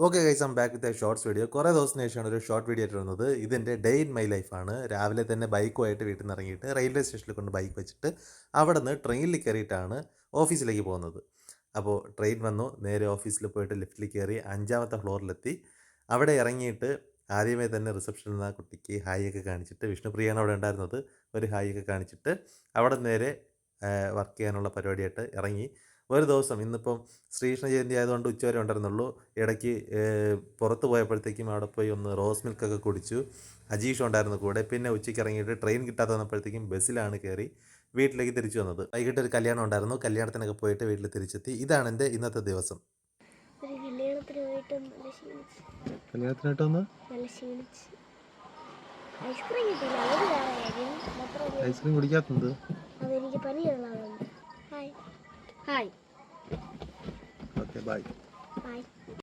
Okay guys, I'm back with a shorts video. കുറേ ദിവസത്തിന് ശേഷമാണ് ഒരു ഷോർട്ട് വീഡിയോ ആയിട്ട് വന്നത്. ഇതെൻ്റെ ഡേ ഇൻ മൈ ലൈഫാണ്. രാവിലെ തന്നെ ബൈക്കുമായിട്ട് വീട്ടിൽ നിന്ന് ഇറങ്ങിയിട്ട് റെയിൽവേ സ്റ്റേഷനിൽ കൊണ്ട് ബൈക്ക് വെച്ചിട്ട് അവിടെ നിന്ന് ട്രെയിനിൽ കയറിയിട്ടാണ് ഓഫീസിലേക്ക് പോകുന്നത്. അപ്പോൾ ട്രെയിൻ വന്നു, നേരെ ഓഫീസിൽ പോയിട്ട് ലിഫ്റ്റിൽ കയറി 5ാമത്തെ ഫ്ലോറിലെത്തി. അവിടെ ഇറങ്ങിയിട്ട് ആദ്യമേ തന്നെ റിസപ്ഷനിൽ നിന്ന് ആ കുട്ടിക്ക് ഹായ് ഒക്കെ കാണിച്ചിട്ട്, വിഷ്ണുപ്രിയാണ് അവിടെ ഉണ്ടായിരുന്നത്, ഒരു ഹായ് ഒക്കെ കാണിച്ചിട്ട് അവിടെ നേരെ വർക്ക് ചെയ്യാനുള്ള പരിപാടിയായിട്ട് ഇറങ്ങി. ഒരു ദിവസം ഇന്നിപ്പം ശ്രീകൃഷ്ണ ജയന്തി ആയതുകൊണ്ട് ഉച്ചവരെ ഉണ്ടായിരുന്നുള്ളൂ. ഇടയ്ക്ക് പുറത്ത് പോയപ്പോഴത്തേക്കും അവിടെ പോയി ഒന്ന് റോസ് മിൽക്കൊക്കെ കുടിച്ചു. അജീഷ് ഉണ്ടായിരുന്നു കൂടെ. പിന്നെ ഉച്ചയ്ക്ക് ഇറങ്ങിയിട്ട് ട്രെയിൻ കിട്ടാതെ വന്നപ്പോഴത്തേക്കും ബസ്സിലാണ് കയറി വീട്ടിലേക്ക് തിരിച്ചു വന്നത്. വൈകിട്ട് ഒരു കല്യാണം ഉണ്ടായിരുന്നു, കല്യാണത്തിനൊക്കെ പോയിട്ട് വീട്ടിൽ തിരിച്ചെത്തി. ഇതാണ് എൻ്റെ ഇന്നത്തെ ദിവസം. കല്യാണത്തിനായിട്ട് വന്ന് ഐസ്ക്രീം കുടിക്കാത്തത് അതെനിക്ക് പനിയുള്ളതാണ്. Hi hi okay bye. By.